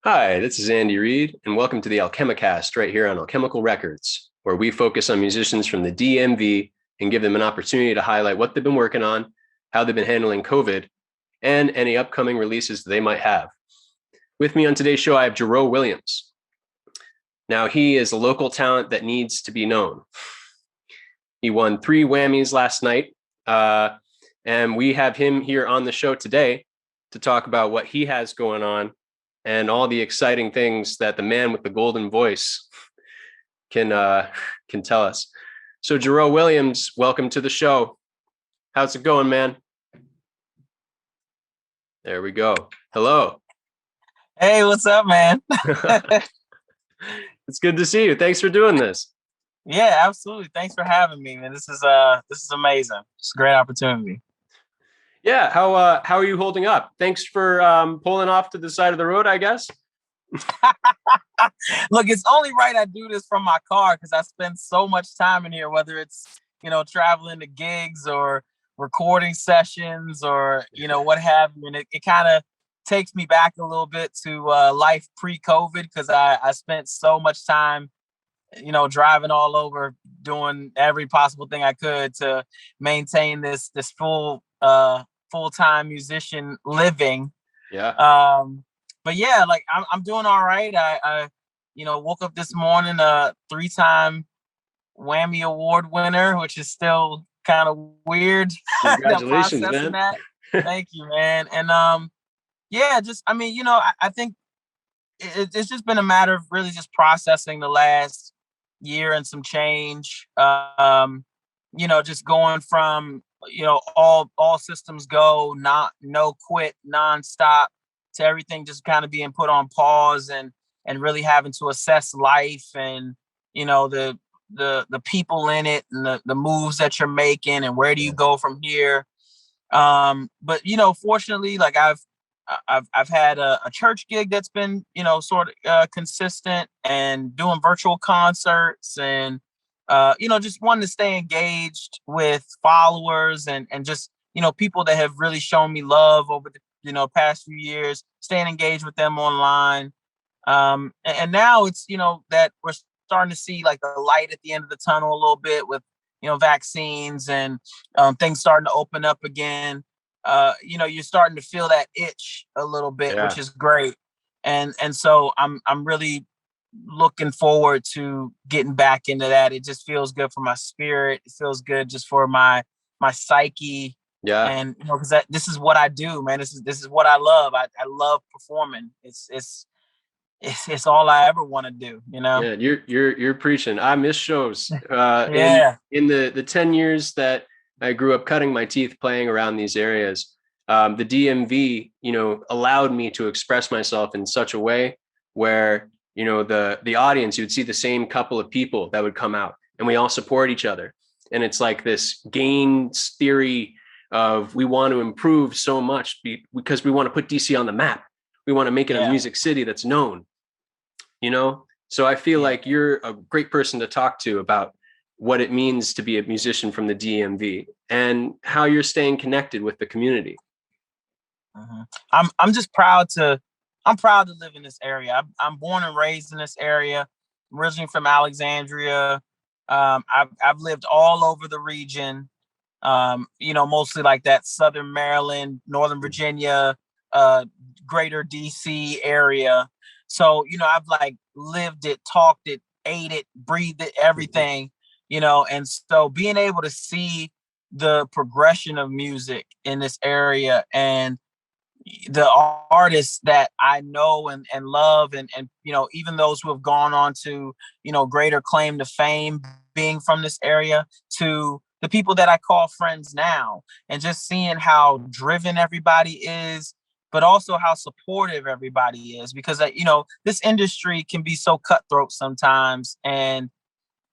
Hi, this is Andy Reid, and welcome to the Alchemicast right here on Alchemical Records, where we focus on musicians from the DMV and give them an opportunity to highlight what they've been working on, how they've been handling COVID, and any upcoming releases that they might have. With me on today's show, I have Jarreau Williams. Now, he is a local talent that needs to be known. He won 3 Wammies last night, and we have him here on the show today to talk about what he has going on and all the exciting things that the man with the golden voice can tell us. So Jarreau Williams, welcome to the show. How's it going, man? There we go. Hello. Hey, what's up, man? It's good to see you. Thanks for doing this. Yeah, absolutely. Thanks for having me, man. This is amazing. It's a great opportunity. Yeah, how are you holding up? Thanks for pulling off to the side of the road, I guess. Look, it's only right I do this from my car because I spend so much time in here, whether it's traveling to gigs or recording sessions or what have you. And it kind of takes me back a little bit to life pre-COVID because I spent so much time driving all over doing every possible thing I could to maintain this full-time musician living. Yeah. But yeah, like I'm doing all right. I woke up this morning, 3-time Whammy Award winner, which is still kind of weird. Congratulations, man. That. Thank you, man. And yeah, just I think it's just been a matter of really just processing the last year and some change. Just going from all systems go, no quit, nonstop, to everything just kind of being put on pause and really having to assess life and the people in it and the moves that you're making and where do you go from here. But fortunately, like I've had a church gig that's been sort of consistent and doing virtual concerts and just wanting to stay engaged with followers and just people that have really shown me love over the past few years, staying engaged with them online. And now it's that we're starting to see like the light at the end of the tunnel a little bit with vaccines and things starting to open up again. You're starting to feel that itch a little bit, Yeah. which is great. And so I'm really looking forward to getting back into that. It just feels good for my spirit. It feels good just for my psyche. Yeah. And because this is what I do, man. This is what I love. I love performing. It's all I ever want to do, Yeah, you're preaching. I miss shows. Yeah. In the 10 years that I grew up cutting my teeth playing around these areas, the DMV, allowed me to express myself in such a way where, the audience, you'd see the same couple of people that would come out and we all support each other. And it's like this gains theory of we want to improve so much because we want to put DC on the map. We want to make it a music city that's known, So I feel like you're a great person to talk to about what it means to be a musician from the DMV and how you're staying connected with the community. Mm-hmm. I'm proud to live in this area. I'm born and raised in this area. I'm originally from Alexandria. I've lived all over the region. Mostly like that Southern Maryland, Northern Virginia, greater DC area. So, I've like lived it, talked it, ate it, breathed it, everything, and so being able to see the progression of music in this area and the artists that I know and love and even those who have gone on to, greater claim to fame being from this area to the people that I call friends now and just seeing how driven everybody is, but also how supportive everybody is because, this industry can be so cutthroat sometimes. And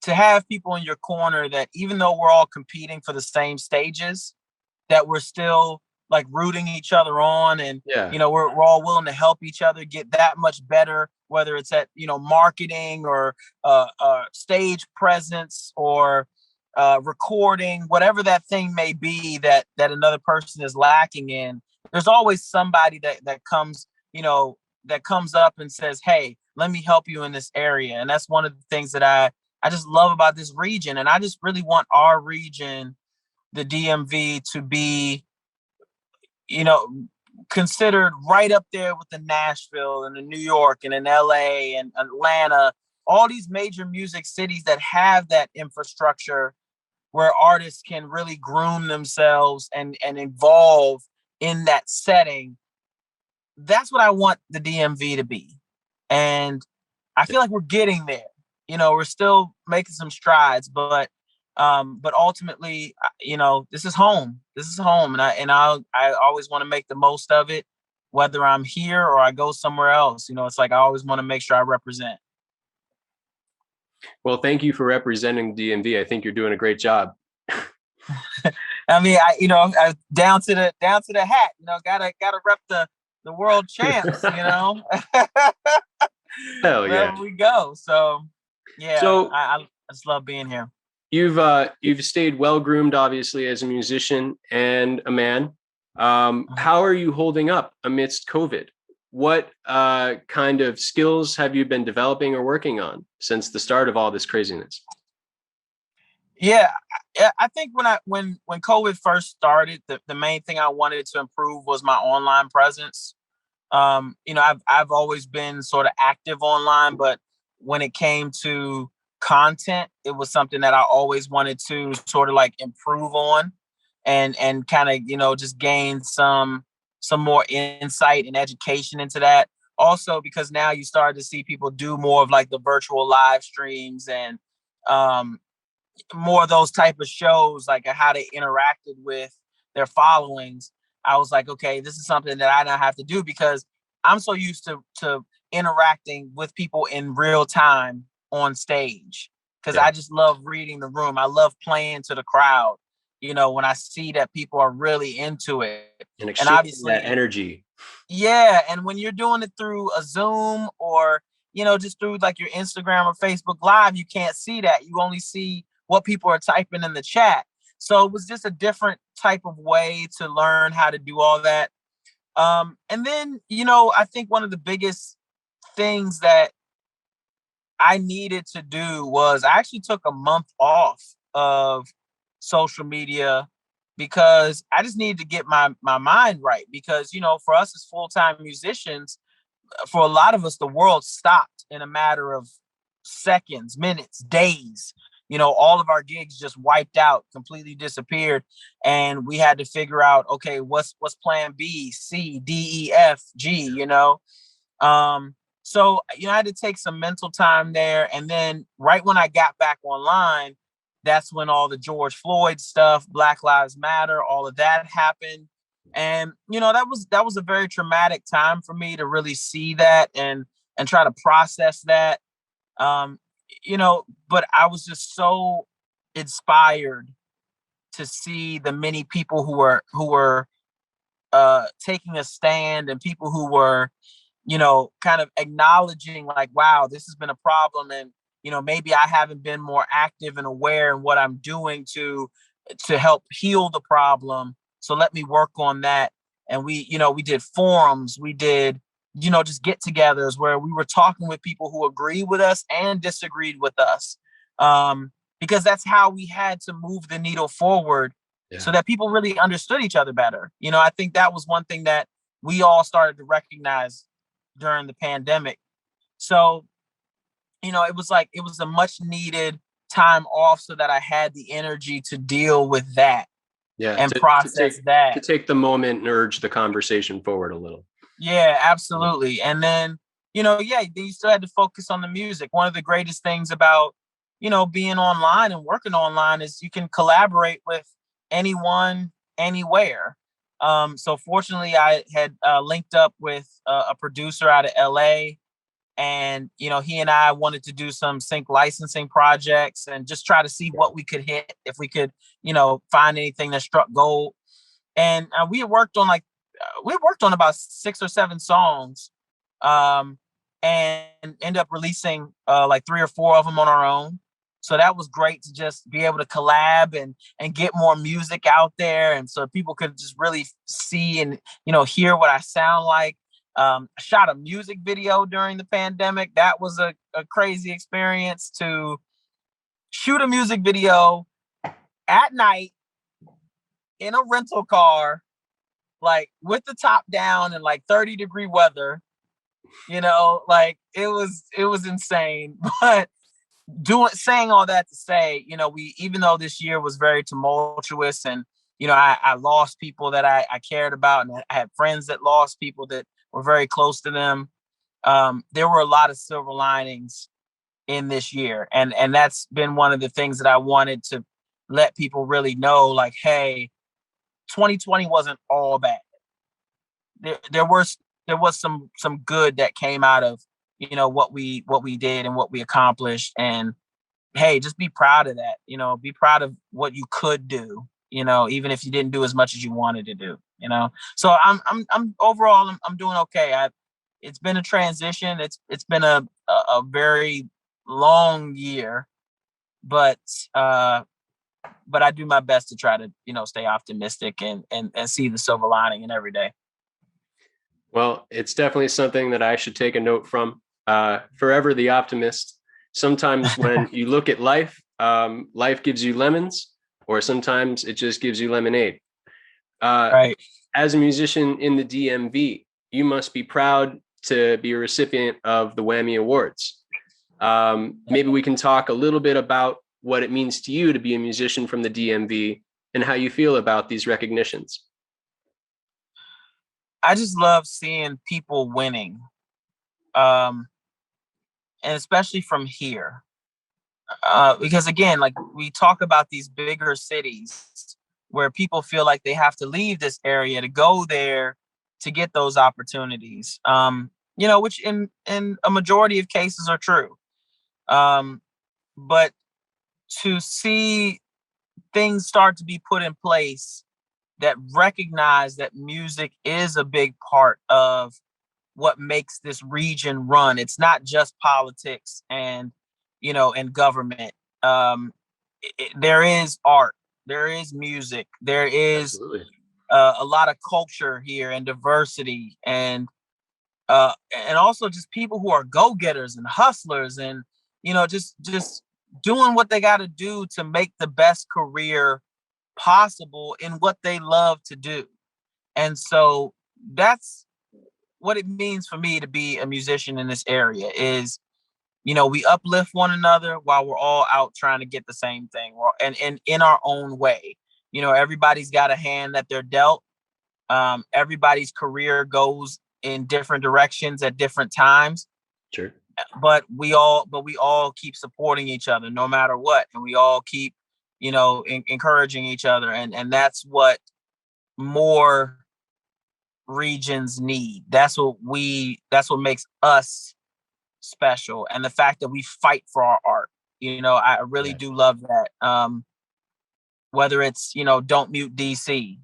to have people in your corner that even though we're all competing for the same stages, that we're still like rooting each other on and we're all willing to help each other get that much better, whether it's at marketing or stage presence or recording, whatever that thing may be that another person is lacking in. There's always somebody that comes that comes up and says, hey, let me help you in this area. And that's one of the things that I just love about this region. And I just really want our region, the DMV, to be, you know, considered right up there with the Nashville and the New York and in LA and Atlanta, all these major music cities that have that infrastructure where artists can really groom themselves and evolve in that setting. That's what I want the DMV to be. And I feel like we're getting there. You know, we're still making some strides, but ultimately, you know, this is home. This is home, and I always want to make the most of it, whether I'm here or I go somewhere else. You know, it's like I always want to make sure I represent. Well, thank you for representing DMV. I think you're doing a great job. I mean, down to the hat. You know, gotta rep the world champs. You know, Hell yeah. wherever we go. So yeah, So I just love being here. you've stayed well groomed, obviously, as a musician and a man. How are you holding up amidst COVID? What kind of skills have you been developing or working on since the start of all this craziness? Yeah, I think when COVID first started, the main thing I wanted to improve was my online presence. You know, I've always been sort of active online, but when it came to content, it was something that I always wanted to sort of like improve on and kind of, you know, just gain some more insight and education into that. Also, because now you start to see people do more of like the virtual live streams and um, more of those type of shows, like how they interacted with their followings. I was like, okay, this is something that I now have to do because I'm so used to interacting with people in real time on stage because Yeah. I just love reading the room. I love playing to the crowd. You know, when I see that people are really into it, And and exchange obviously, that energy. yeah. And when you're doing it through a Zoom or, you know, just through like your Instagram or Facebook Live, you can't see that. You only see what people are typing in the chat. So it was just a different type of way to learn how to do all that. And then, you know, I think one of the biggest things that I needed to do was I actually took a month off of social media because I just needed to get my mind right. Because, you know, for us as full-time musicians, for a lot of us, the world stopped in a matter of seconds, minutes, days. You know, all of our gigs just wiped out, completely disappeared, and we had to figure out, okay, what's plan B, C, D, E, F, G. You know, so you know, I had to take some mental time there, and then right when I got back online, that's when all the George Floyd stuff, Black Lives Matter, all of that happened. And you know, that was a very traumatic time for me to really see that and try to process that. Um, you know, but I was just so inspired to see the many people who were taking a stand and people who were, you know, kind of acknowledging like, wow, this has been a problem, and you know, maybe I haven't been more active and aware in what I'm doing to help heal the problem. So let me work on that. And we, you know, we did forums, we did, you know, just get-togethers where we were talking with people who agreed with us and disagreed with us, because that's how we had to move the needle forward. Yeah. So that people really understood each other better. You know, I think that was one thing that we all started to recognize during the pandemic. So, you know, it was a much needed time off so that I had the energy to deal with that. Yeah, and process that. To take the moment and urge the conversation forward a little. Yeah, absolutely. And then, you know, yeah, you still had to focus on the music. One of the greatest things about, you know, being online and working online is you can collaborate with anyone, anywhere. So fortunately, I had linked up with a producer out of LA, and you know, he and I wanted to do some sync licensing projects and just try to see what we could hit, if we could, you know, find anything that struck gold. And we worked on about 6 or 7 songs, and end up releasing like 3 or 4 of them on our own. So that was great to just be able to collab and get more music out there, and so people could just really see and, you know, hear what I sound like. Shot a music video during the pandemic. That was a crazy experience to shoot a music video at night in a rental car, like with the top down and like 30-degree weather. Like it was insane. But saying all that to say, even though this year was very tumultuous and, I lost people that I cared about, and I had friends that lost people that were very close to them. There were a lot of silver linings in this year. And that's been one of the things that I wanted to let people really know, like, hey, 2020 wasn't all bad. There was some good that came out of, what we did and what we accomplished. And hey, just be proud of that. Be proud of what you could do, even if you didn't do as much as you wanted to do, So I'm overall, I'm doing okay. It's been a transition. It's been a very long year, but I do my best to try to, stay optimistic and see the silver lining in every day. Well, it's definitely something that I should take a note from. Forever the optimist. Sometimes when you look at life, life gives you lemons, or sometimes it just gives you lemonade. Right. As a musician in the DMV, you must be proud to be a recipient of the Whammy Awards. Maybe we can talk a little bit about what it means to you to be a musician from the DMV and how you feel about these recognitions. I just love seeing people winning, and especially from here. Because again, like we talk about these bigger cities where people feel like they have to leave this area to go there to get those opportunities, which in a majority of cases are true. But to see things start to be put in place that recognize that music is a big part of what makes this region run. It's not just politics and, and government. There is art, there is music, there is a lot of culture here and diversity, and also just people who are go-getters and hustlers and, just doing what they got to do to make the best career possible in what they love to do. And so that's what it means for me to be a musician in this area is, we uplift one another while we're all out trying to get the same thing, and in our own way. Everybody's got a hand that they're dealt. Everybody's career goes in different directions at different times. Sure. But we all keep supporting each other no matter what, and we all keep, encouraging each other, and that's what more regions need. That's what makes us special, and the fact that we fight for our art. I really do love that. Whether it's Don't Mute DC,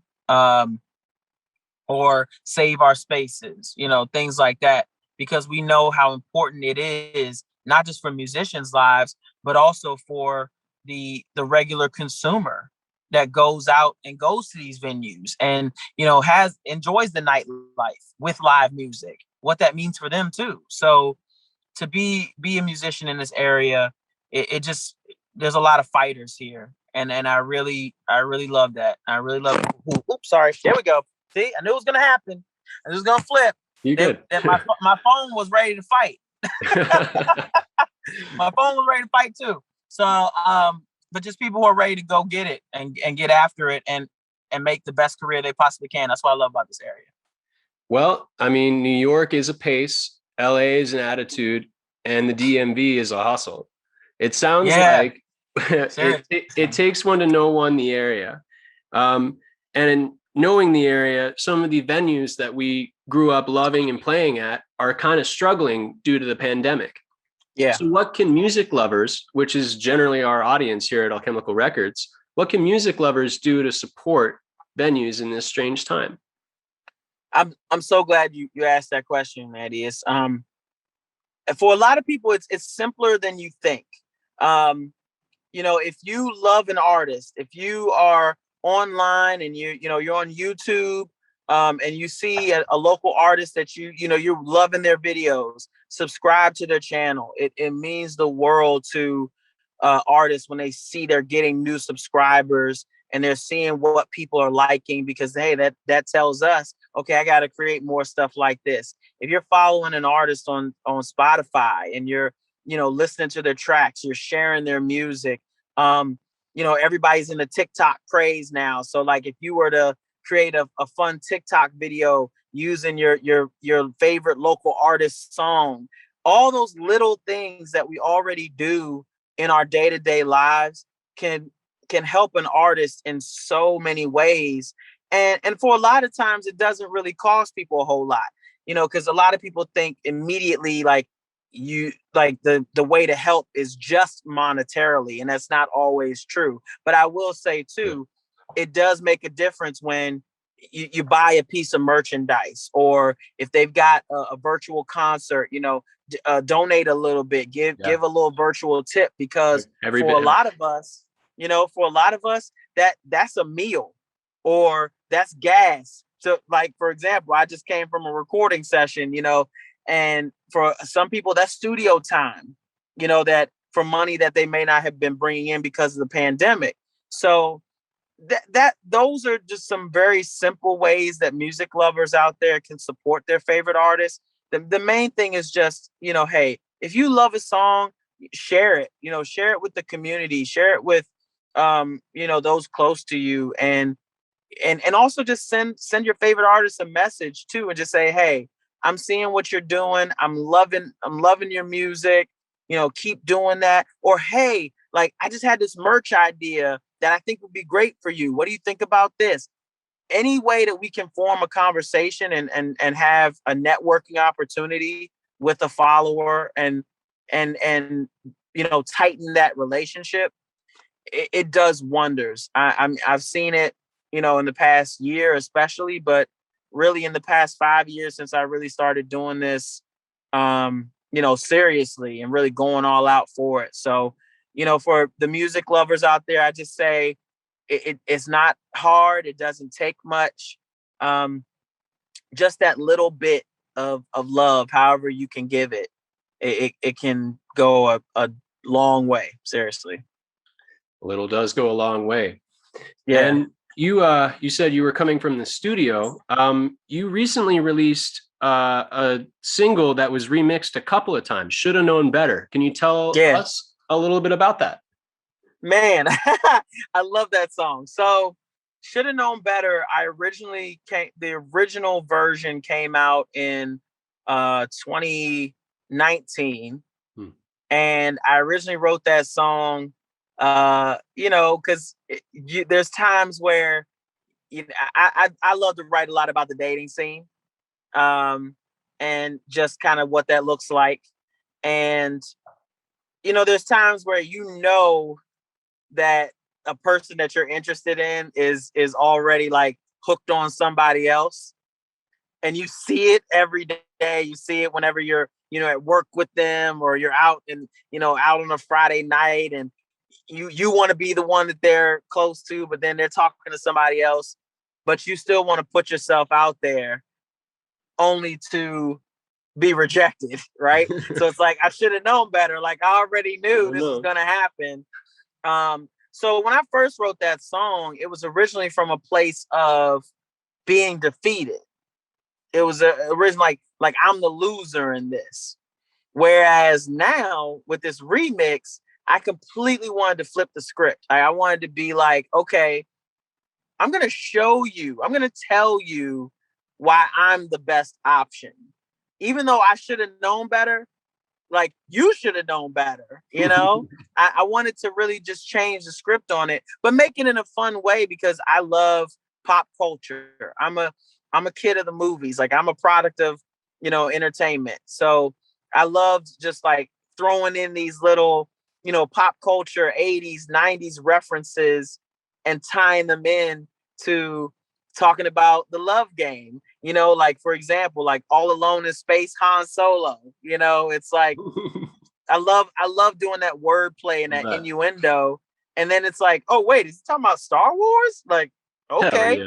or Save Our Spaces, things like that, because we know how important it is, not just for musicians' lives, but also for the regular consumer that goes out and goes to these venues and, enjoys the nightlife with live music, what that means for them too. So to be a musician in this area, it just, there's a lot of fighters here. And I really love that. I really love it. Oops, sorry. There we go. See, I knew it was going to happen. I was going to flip. You good. My phone was ready to fight. My phone was ready to fight too. So, but just people who are ready to go get it and get after it and make the best career they possibly can. That's what I love about this area. Well, I mean, New York is a pace, LA is an attitude, and the DMV is a hustle. It sounds like it takes one to know one the area. And in knowing the area, some of the venues that we grew up loving and playing at are kind of struggling due to the pandemic. Yeah. So what can music lovers, which is generally our audience here at Alchemical Records, what can music lovers do to support venues in this strange time? I'm so glad you asked that question, Andy. It's for a lot of people, it's simpler than you think. If you love an artist, if you are online and you're on YouTube, and you see a local artist that you're loving their videos, subscribe to their channel. It means the world to artists when they see they're getting new subscribers and they're seeing what people are liking, because hey, that tells us, okay, I got to create more stuff like this. If you're following an artist on Spotify and you're listening to their tracks, you're sharing their music. Everybody's in the TikTok craze now. So like if you were to create a fun TikTok video using your favorite local artist song, all those little things that we already do in our day-to-day lives can help an artist in so many ways. And for a lot of times it doesn't really cost people a whole lot, because a lot of people think immediately like the way to help is just monetarily, and that's not always true. But I will say too, it does make a difference when you buy a piece of merchandise, or if they've got a virtual concert, donate a little bit, give a little virtual tip, because for a lot of us, that's a meal or that's gas. So like, for example, I just came from a recording session, and for some people that's studio time, that for money that they may not have been bringing in because of the pandemic. So those are just some very simple ways that music lovers out there can support their favorite artists. The main thing is just, hey, if you love a song, share it, share it with the community, share it with, those close to you. And also just send your favorite artist a message too, and just say, hey, I'm seeing what you're doing. I'm loving your music, keep doing that. Or, hey, like I just had this merch idea that I think would be great for you. What do you think about this? Any way that we can form a conversation and have a networking opportunity with a follower and tighten that relationship, it does wonders. I've seen it, in the past year especially, but really in the past 5 years since I really started doing this, seriously and really going all out for it. So, for the music lovers out there, I just say it's not hard. It doesn't take much. Just that little bit of love, however you can give it, it can go a long way. Seriously. A little does go a long way. Yeah. And you said you were coming from the studio. You recently released a single that was remixed a couple of times, Shoulda Known Better. Can you tell us a little bit about that? Man, I love that song. So Shoulda Known Better, the original version came out in 2019. And I originally wrote that song, because there's times where I love to write a lot about the dating scene, and just kind of what that looks like. And there's times where that a person that you're interested in is already like hooked on somebody else, and you see it every day. You see it whenever you're at work with them, or you're out out on a Friday night, and you want to be the one that they're close to, but then they're talking to somebody else, but you still want to put yourself out there only to be rejected, right? So it's like, I should have known better. Like I already knew this was going to happen. So when I first wrote that song, it was originally from a place of being defeated. It was originally like I'm the loser in this. Whereas now with this remix, I completely wanted to flip the script. I wanted to be like, okay, I'm going to tell you why I'm the best option. Even though I should have known better, like you should have known better, I wanted to really just change the script on it, but make it in a fun way, because I love pop culture. I'm a kid of the movies. Like I'm a product of, entertainment. So I loved just like throwing in these little, pop culture 80s, 90s references and tying them in to talking about the love game. Like for example, like All Alone in Space, Han Solo. It's like I love doing that wordplay and that innuendo. And then it's like, oh wait, is he talking about Star Wars? Like, okay,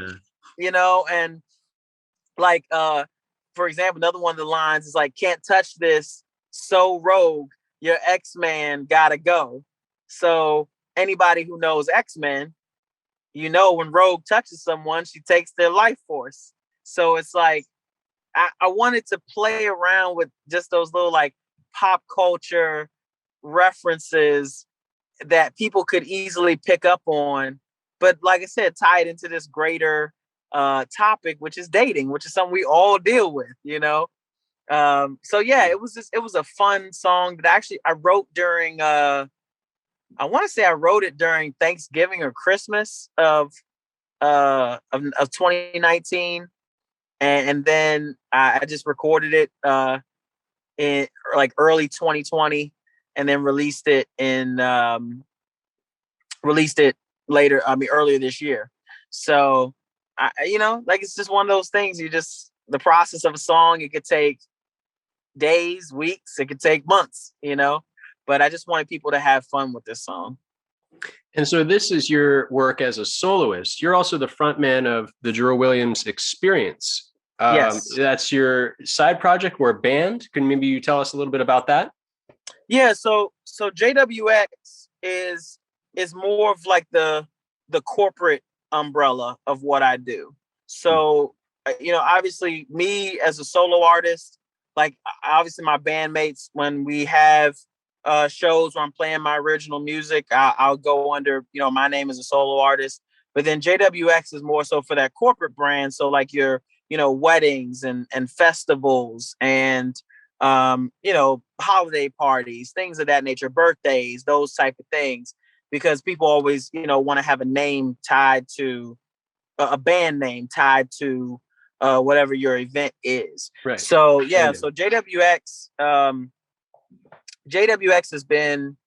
and like for example, another one of the lines is like, can't touch this, so rogue, your X-Man gotta go. So anybody who knows X-Men, you know, when Rogue touches someone, she takes their life force. So it's like I wanted to play around with just those little like pop culture references that people could easily pick up on, but like I said, tie it into this greater topic, which is dating, which is something we all deal with, you know. So yeah, it was a fun song that actually I wrote during I want to say I wrote it during Thanksgiving or Christmas of 2019, and then I just recorded it in like early 2020, and then released it later. I mean, earlier this year. So you know, like it's just one of those things. You just the process of a song. It could take days, weeks. It could take months. You know, but I just wanted people to have fun with this song. And so this is your work as a soloist. You're also the frontman of the Jarreau Williams Experience. Yes. That's your side project or band. Can maybe you tell us a little bit about that? Yeah. So JWX is more of like the corporate umbrella of what I do. So, you know, obviously me as a solo artist, like obviously my bandmates, when we have shows where I'm playing my original music, I'll go under, you know, my name as a solo artist. But then JWX is more so for that corporate brand. So like your, you know, weddings and festivals and, you know, holiday parties, things of that nature, birthdays, those type of things, because people always, you know, want to have a name tied to a band name tied to whatever your event is. Right. So yeah, so JWX has been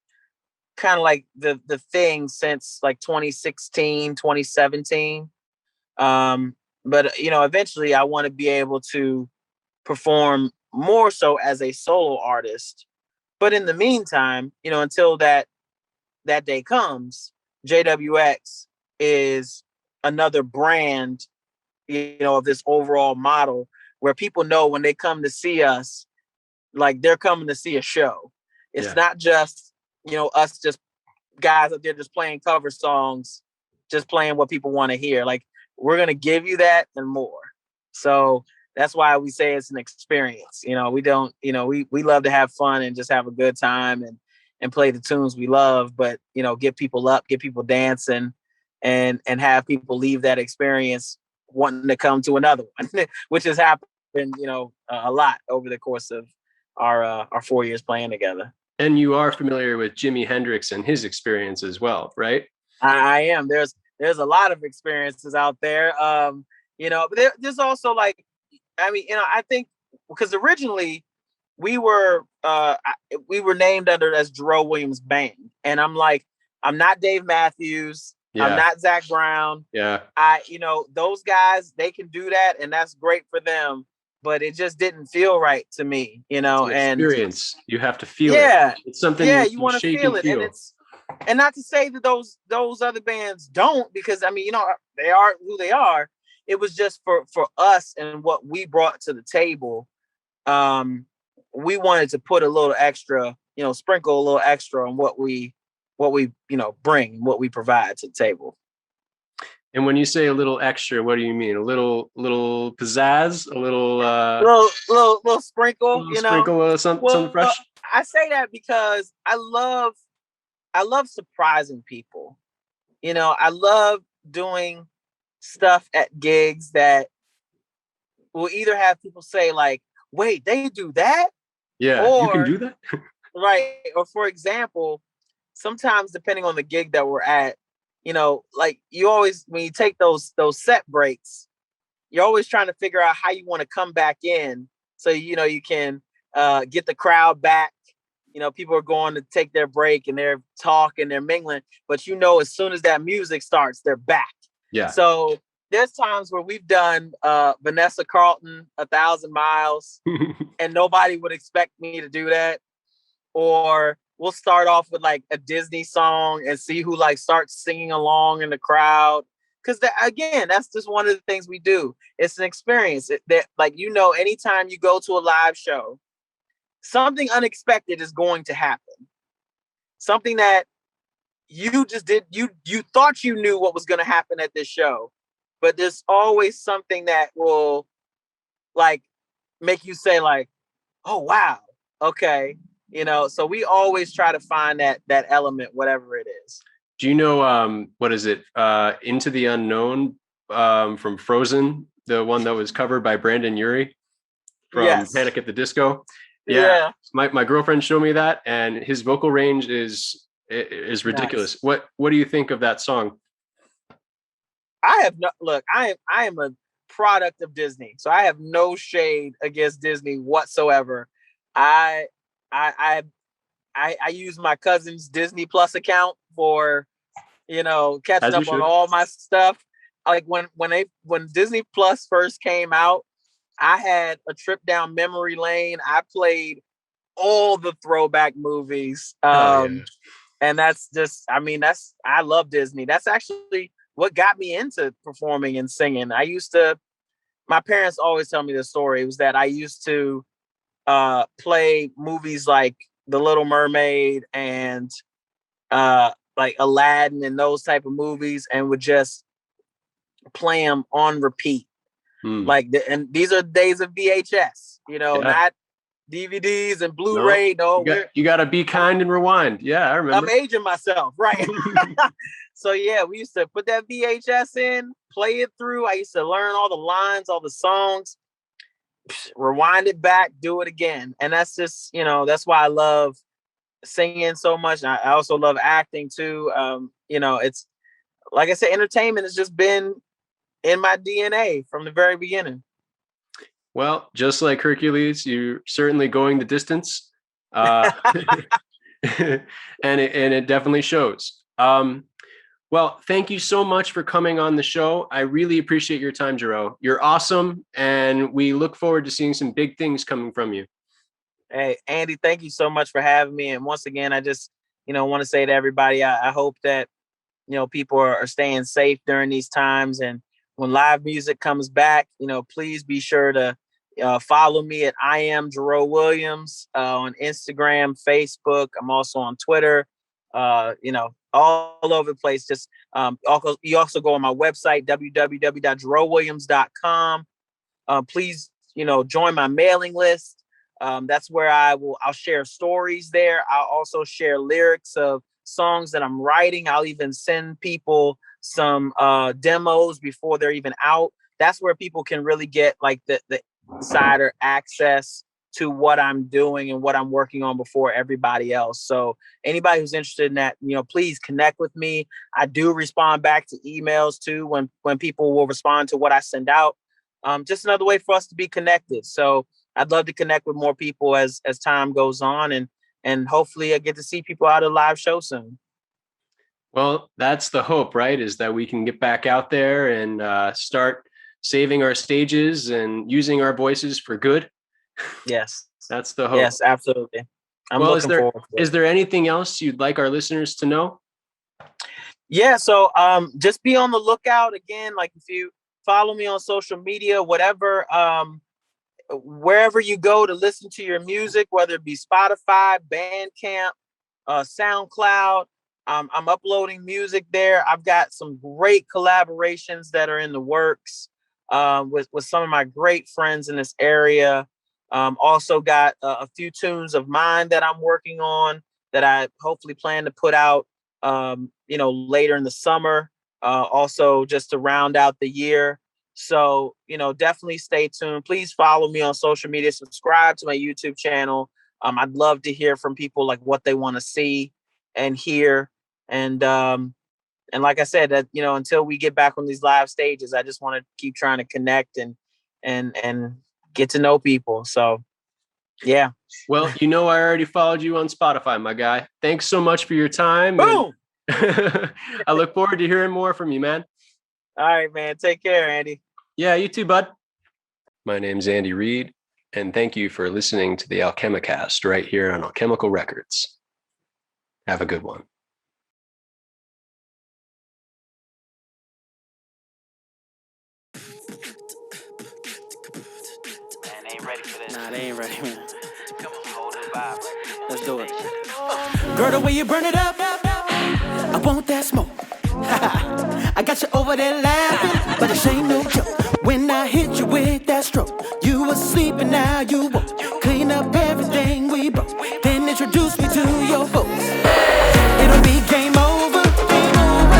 kind of like the thing since like 2016, 2017. But you know, eventually I want to be able to perform more so as a solo artist. But in the meantime, you know, until that day comes, JWX is another brand, you know, of this overall model where people know when they come to see us, like they're coming to see a show. It's not just, you know, us just guys up there just playing cover songs, just playing what people want to hear. Like we're going to give you that and more. So that's why we say it's an experience. You know, we don't, you know, we love to have fun and just have a good time and play the tunes we love, but, you know, get people up, get people dancing and have people leave that experience wanting to come to another one, which has happened, you know, a lot over the course of our 4 years playing together. And you are familiar with Jimi Hendrix and his experience as well, right? I am. There's a lot of experiences out there. You know, but there's also like, I mean, you know, I think because originally we were named under as Jarreau Williams Band, and I'm like, I'm not Dave Matthews, I'm not Zach Brown. You know, those guys, they can do that, and that's great for them. But it just didn't feel right to me, you know. It's an experience. You have to feel it. It's something you want to feel it, and not to say that those other bands don't, because I mean, you know, they are who they are. It was just for us and what we brought to the table. We wanted to put a little extra, you know, sprinkle a little extra on what we you know bring, what we provide to the table. And when you say a little extra, what do you mean? A little pizzazz, a little little sprinkle, you know, sprinkle something fresh. I say that because I love surprising people. You know, I love doing stuff at gigs that will either have people say like, "Wait, they do that?" Yeah, or, you can do that. Right. Or for example, sometimes depending on the gig that we're at, you know, like you always, when you take those set breaks, you're always trying to figure out how you want to come back in. So, you know, you can get the crowd back. You know, people are going to take their break and they're talking, they're mingling, but you know, as soon as that music starts, they're back. Yeah. So there's times where we've done Vanessa Carlton, 1,000 Miles, and nobody would expect me to do that. Or we'll start off with like a Disney song and see who like starts singing along in the crowd. because again, that's just one of the things we do. It's an experience that, like, anytime you go to a live show, something unexpected is going to happen. Something that you just did, you thought you knew what was going to happen at this show, but there's always something that will, like, make you say, like, oh wow, okay, so we always try to find that element, whatever it is. Do you know what is it? Into the Unknown from Frozen, the one that was covered by Brandon Urie from Panic at the Disco. Yeah. My girlfriend showed me that, and his vocal range is ridiculous. Nice. What do you think of that song? I am a product of Disney, so I have no shade against Disney whatsoever. I use my cousin's Disney Plus account for catching up on all my stuff. Like when Disney Plus first came out, I had a trip down memory lane. I played all the throwback movies. And that's just, I love Disney. That's actually what got me into performing and singing. My parents always tell me this story. It was that I used to play movies like The Little Mermaid and like Aladdin and those type of movies, and would just play them on repeat. And these are days of VHS, not DVDs and Blu-ray. You got to be kind and rewind. Yeah, I remember. I'm aging myself, right? So yeah, we used to put that VHS in, play it through. I used to learn all the lines, all the songs, rewind it back, do it again. And that's just, that's why I love singing so much. I also love acting too. It's, like I said, entertainment has just been in my DNA from the very beginning. Well, just like Hercules, you're certainly going the distance, and it definitely shows. Well, thank you so much for coming on the show. I really appreciate your time, Jarreau. You're awesome, and we look forward to seeing some big things coming from you. Hey, Andy, thank you so much for having me. And once again, I just, want to say to everybody, I hope that, people are staying safe during these times. And when live music comes back, please be sure to follow me at I am Jarreau Williams on Instagram, Facebook. I'm also on Twitter, all over the place. Just you also go on my website, www.jarreauwilliams.com. Please, join my mailing list. That's where I'll share stories there. I'll also share lyrics of songs that I'm writing. I'll even send people some demos before they're even out. That's where people can really get like the insider access to what I'm doing and what I'm working on before everybody else. So anybody who's interested in that, please connect with me. I do respond back to emails too when people will respond to what I send out. Just another way for us to be connected. So I'd love to connect with more people as time goes on, and hopefully I get to see people at a live show soon. Well, that's the hope, right? Is that we can get back out there and start saving our stages and using our voices for good. Yes. That's the hope. Yes, absolutely. I'm looking forward to it. Is there anything else you'd like our listeners to know? Yeah. So just be on the lookout. Again, like if you follow me on social media, whatever, wherever you go to listen to your music, whether it be Spotify, Bandcamp, SoundCloud, I'm uploading music there. I've got some great collaborations that are in the works with some of my great friends in this area. Also got a few tunes of mine that I'm working on that I hopefully plan to put out, later in the summer, also just to round out the year. So, definitely stay tuned. Please follow me on social media, subscribe to my YouTube channel. I'd love to hear from people, like what they want to see and hear. And like I said, that, until we get back on these live stages, I just want to keep trying to connect and get to know people. So, yeah. Well, I already followed you on Spotify, my guy. Thanks so much for your time. Boom. I look forward to hearing more from you, man. All right, man. Take care, Andy. Yeah, you too, bud. My name's Andy Reid, and thank you for listening to the Alchemicast right here on Alchemical Records. Have a good one. Girl, the way you burn it up, I want that smoke. I got you over there laughing, but it ain't no joke. When I hit you with that stroke, you were sleeping, now you woke. Clean up everything we broke, then introduce me to your folks. It'll be game over,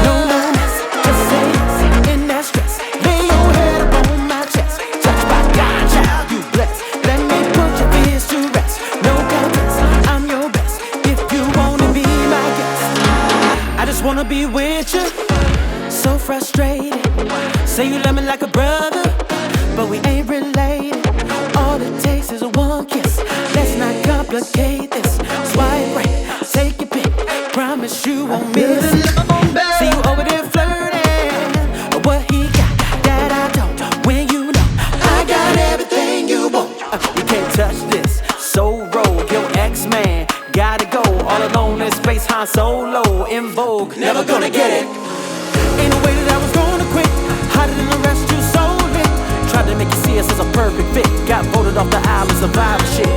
no more mess. Just say yes in that stress. Lay your head up on my chest. Touched by God, child, you blessed. Let me put your fears to rest. No contest, I'm your best. If you wanna be my guest, I just wanna be with you. So frustrated, say you love me like a brother, but we ain't related. All it takes is one kiss. Let's not complicate this. Swipe right, take your pick. Promise you won't miss it. See you over there flirting. What he got that I don't. When you know I got everything you want. You can't touch this. So rogue, your ex-man gotta go. All alone in space, Han Solo in vogue. Never gonna get it. Ain't no way that I was gonna quit. Hotter than the rest, you so lit. Tried to make you see us as a perfect fit. Got voted off the island, survivor shit.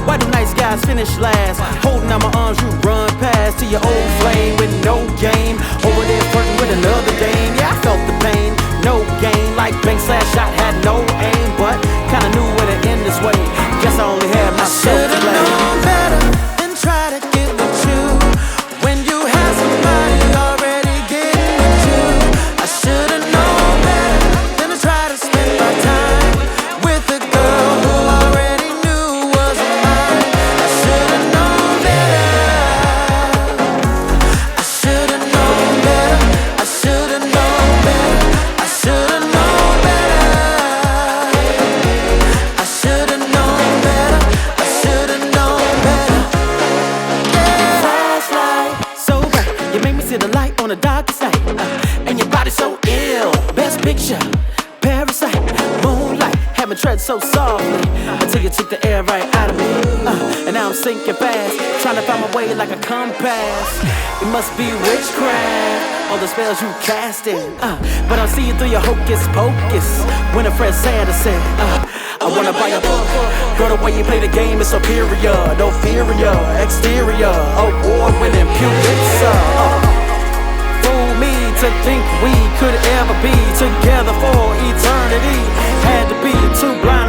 Why do nice guys finish last? Holding out my arms, you run past to your old flame with no game. Over there flirting with another dame. Yeah, I felt the pain, no gain. Like bank slash shot, had no aim, but kinda knew where to end this way. Guess I only had myself to blame. Should've known better than try to get with you when you had somebody already getting with you. I should've known better than to try to spend my time with a girl who already knew wasn't mine. I should've known better. I should've known better. I should've known better. I should've known better. I should've known better. I should've known better. Yeah. Flashlight, so bright, you make me see the light on the darkest night. And your body so ill. Best picture, parasite, moonlight, had me tread so softly until you took the air right out of me. And now I'm sinking fast, trying to find my way like a compass. It must be witchcraft, all the spells you casting. But I'm seeing through your hocus pocus. When a friend Santa said, I wanna buy a book. Girl, the way you play the game is superior. No fear in your exterior. Award-winning Pulitzer. Fool me to think we could ever be together for eternity. Had to be too blind